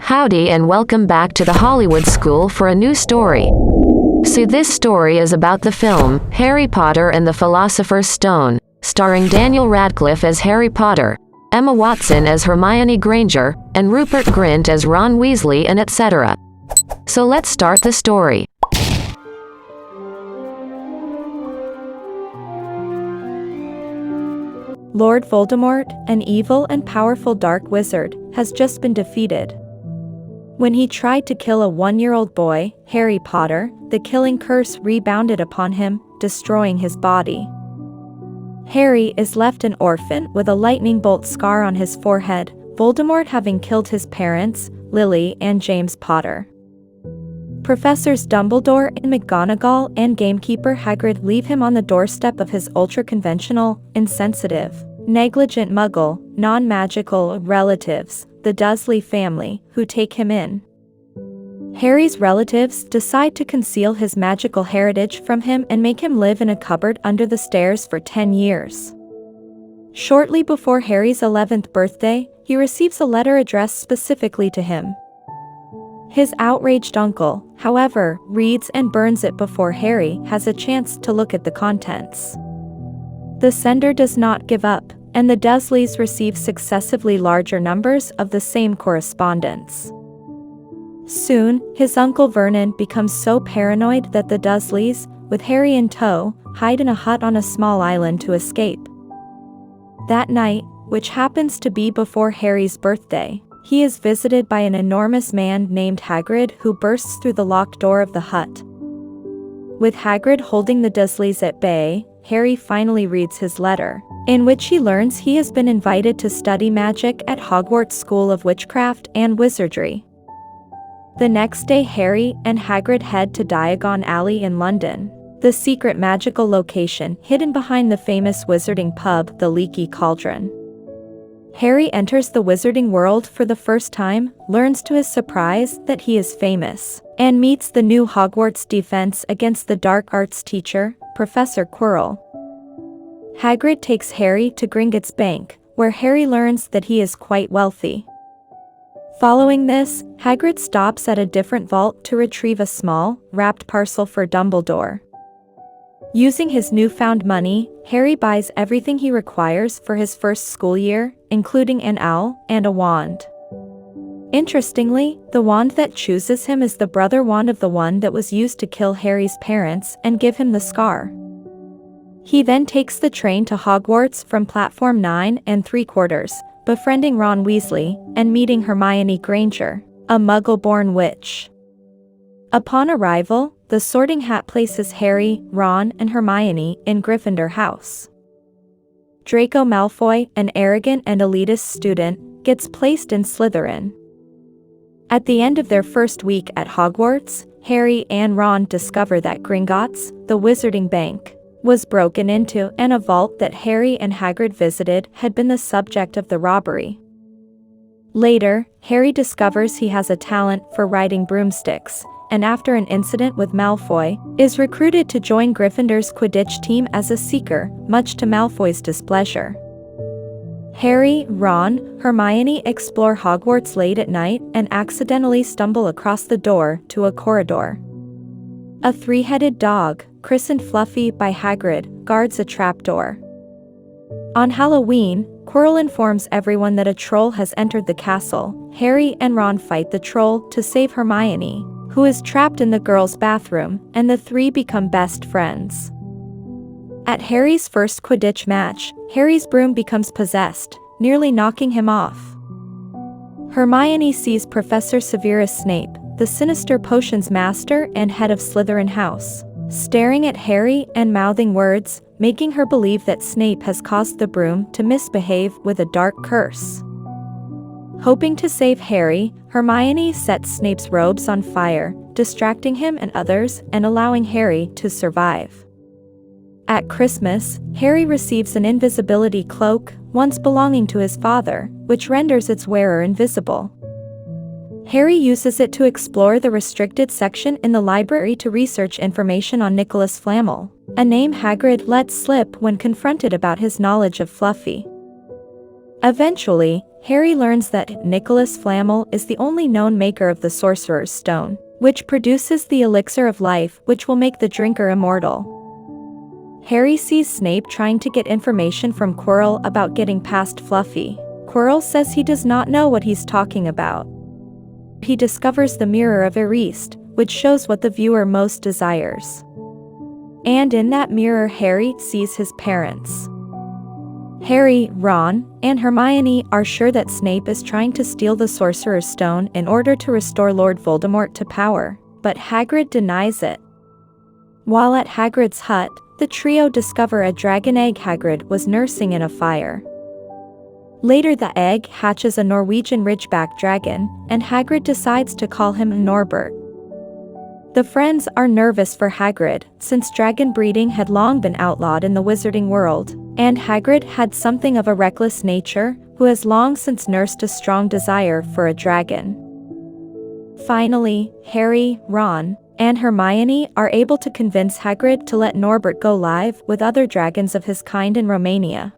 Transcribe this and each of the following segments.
Howdy and welcome back to the Hollywood School for a new story. So this story is about the film, Harry Potter and the Philosopher's Stone, starring Daniel Radcliffe as Harry Potter, Emma Watson as Hermione Granger, and Rupert Grint as Ron Weasley and etc. So let's start the story. Lord Voldemort, an evil and powerful dark wizard, has just been defeated. When he tried to kill a 1-year-old boy, Harry Potter, the killing curse rebounded upon him, destroying his body. Harry is left an orphan with a lightning bolt scar on his forehead, Voldemort having killed his parents, Lily and James Potter. Professors Dumbledore and McGonagall and gamekeeper Hagrid leave him on the doorstep of his ultra-conventional, insensitive, negligent muggle, non-magical relatives, the Dursley family, who take him in. Harry's relatives decide to conceal his magical heritage from him and make him live in a cupboard under the stairs for 10 years. Shortly before Harry's 11th birthday, he receives a letter addressed specifically to him. His outraged uncle, however, reads and burns it before Harry has a chance to look at the contents. The sender does not give up, and the Dursleys receive successively larger numbers of the same correspondence. Soon, his uncle Vernon becomes so paranoid that the Dursleys, with Harry in tow, hide in a hut on a small island to escape. That night, which happens to be before Harry's birthday, he is visited by an enormous man named Hagrid who bursts through the locked door of the hut. With Hagrid holding the Dursleys at bay, Harry finally reads his letter, in which he learns he has been invited to study magic at Hogwarts School of Witchcraft and Wizardry. The next day Harry and Hagrid head to Diagon Alley in London, the secret magical location hidden behind the famous wizarding pub, the Leaky Cauldron. Harry enters the wizarding world for the first time, learns to his surprise that he is famous, and meets the new Hogwarts defense against the dark arts teacher, Professor Quirrell. Hagrid takes Harry to Gringotts Bank, where Harry learns that he is quite wealthy. Following this, Hagrid stops at a different vault to retrieve a small, wrapped parcel for Dumbledore. Using his newfound money, Harry buys everything he requires for his first school year, including an owl and a wand. Interestingly, the wand that chooses him is the brother wand of the one that was used to kill Harry's parents and give him the scar. He then takes the train to Hogwarts from platform 9 3/4, befriending Ron Weasley and meeting Hermione Granger, a Muggle-born witch. Upon arrival, the Sorting Hat places Harry, Ron, and Hermione in Gryffindor House. Draco Malfoy, an arrogant and elitist student, gets placed in Slytherin. At the end of their first week at Hogwarts, Harry and Ron discover that Gringotts, the wizarding bank, was broken into and a vault that Harry and Hagrid visited had been the subject of the robbery. Later, Harry discovers he has a talent for riding broomsticks, and after an incident with Malfoy, is recruited to join Gryffindor's Quidditch team as a seeker, much to Malfoy's displeasure. Harry, Ron, Hermione explore Hogwarts late at night and accidentally stumble across the door to a corridor. A 3-headed dog, christened Fluffy by Hagrid, guards a trapdoor. On Halloween, Quirrell informs everyone that a troll has entered the castle. Harry and Ron fight the troll to save Hermione, who is trapped in the girls' bathroom, and the three become best friends. At Harry's first Quidditch match, Harry's broom becomes possessed, nearly knocking him off. Hermione sees Professor Severus Snape, the sinister potions master and head of Slytherin House, staring at Harry and mouthing words, making her believe that Snape has caused the broom to misbehave with a dark curse. Hoping to save Harry, Hermione sets Snape's robes on fire, distracting him and others and allowing Harry to survive. At Christmas, Harry receives an invisibility cloak, once belonging to his father, which renders its wearer invisible. Harry uses it to explore the restricted section in the library to research information on Nicholas Flamel, a name Hagrid lets slip when confronted about his knowledge of Fluffy. Eventually, Harry learns that Nicholas Flamel is the only known maker of the Sorcerer's Stone, which produces the elixir of life which will make the drinker immortal. Harry sees Snape trying to get information from Quirrell about getting past Fluffy. Quirrell says he does not know what he's talking about. He discovers the Mirror of Eriste, which shows what the viewer most desires. And in that mirror, Harry sees his parents. Harry, Ron, and Hermione are sure that Snape is trying to steal the Sorcerer's Stone in order to restore Lord Voldemort to power, but Hagrid denies it. While at Hagrid's hut, the trio discover a dragon egg Hagrid was nursing in a fire. Later the egg hatches a Norwegian Ridgeback dragon, and Hagrid decides to call him Norbert. The friends are nervous for Hagrid, since dragon breeding had long been outlawed in the wizarding world, and Hagrid had something of a reckless nature, who has long since nursed a strong desire for a dragon. Finally, Harry, Ron, and Hermione are able to convince Hagrid to let Norbert go live with other dragons of his kind in Romania.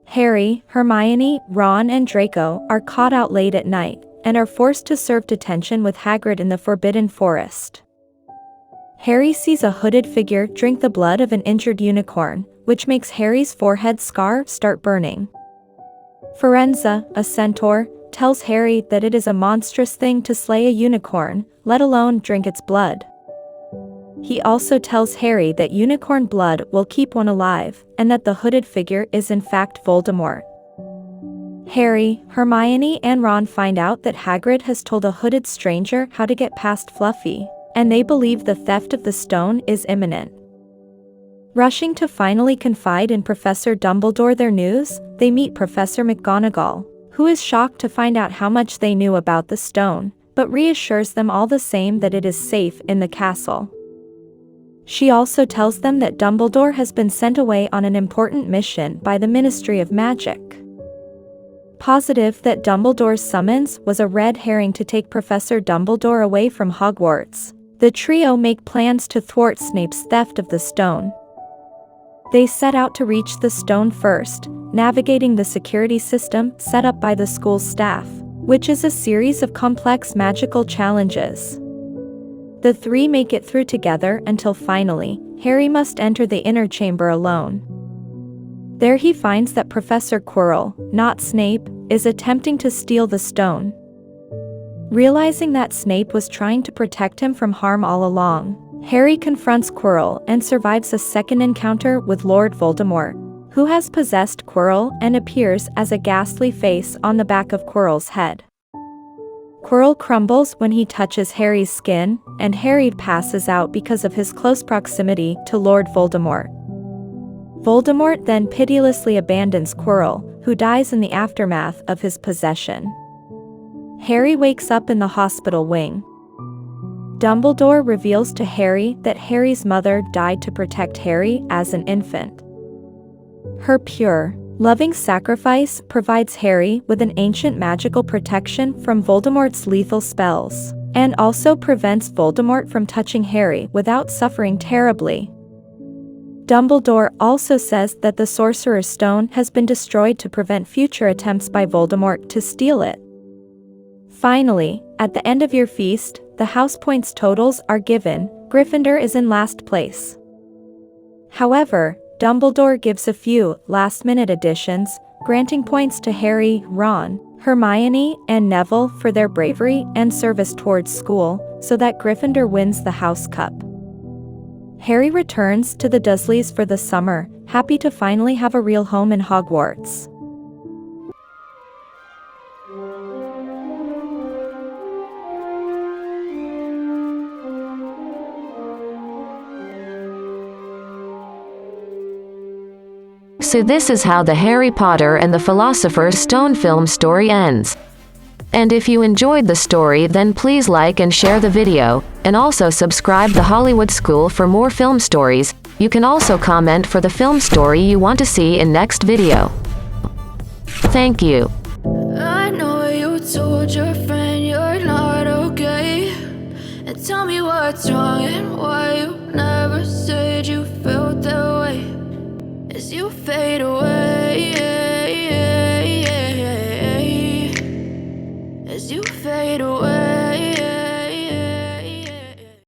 Harry, Hermione, Ron, and Draco are caught out late at night, and are forced to serve detention with Hagrid in the Forbidden Forest. Harry sees a hooded figure drink the blood of an injured unicorn, which makes Harry's forehead scar start burning. Firenze, a centaur, tells Harry that it is a monstrous thing to slay a unicorn, let alone drink its blood. He also tells Harry that unicorn blood will keep one alive, and that the hooded figure is in fact Voldemort. Harry, Hermione, and Ron find out that Hagrid has told a hooded stranger how to get past Fluffy, and they believe the theft of the stone is imminent. Rushing to finally confide in Professor Dumbledore their news, they meet Professor McGonagall, who is shocked to find out how much they knew about the stone, but reassures them all the same that it is safe in the castle. She also tells them that Dumbledore has been sent away on an important mission by the Ministry of Magic. Positive that Dumbledore's summons was a red herring to take Professor Dumbledore away from Hogwarts, the trio make plans to thwart Snape's theft of the stone. They set out to reach the stone first, navigating the security system set up by the school's staff, which is a series of complex magical challenges. The three make it through together until finally, Harry must enter the inner chamber alone. There he finds that Professor Quirrell, not Snape, is attempting to steal the stone. Realizing that Snape was trying to protect him from harm all along, Harry confronts Quirrell and survives a second encounter with Lord Voldemort, who has possessed Quirrell and appears as a ghastly face on the back of Quirrell's head. Quirrell crumbles when he touches Harry's skin, and Harry passes out because of his close proximity to Lord Voldemort. Voldemort then pitilessly abandons Quirrell, who dies in the aftermath of his possession. Harry wakes up in the hospital wing. Dumbledore reveals to Harry that Harry's mother died to protect Harry as an infant. Her pure, loving sacrifice provides Harry with an ancient magical protection from Voldemort's lethal spells, and also prevents Voldemort from touching Harry without suffering terribly. Dumbledore also says that the Sorcerer's Stone has been destroyed to prevent future attempts by Voldemort to steal it. Finally, at the end of your feast, the house points totals are given. Gryffindor is in last place. However, Dumbledore gives a few last-minute additions, granting points to Harry, Ron, Hermione, and Neville for their bravery and service towards school, so that Gryffindor wins the House Cup. Harry returns to the Dursleys for the summer, happy to finally have a real home in Hogwarts. So this is how the Harry Potter and the Philosopher's Stone film story ends. And if you enjoyed the story, then please like and share the video, and also subscribe the Hollywood School for more film stories. You can also comment for the film story you want to see in next video. Thank you. I know you told your friend you're not okay, and tell me what's wrong and why you never said you felt that way as you fade away. as you fade away.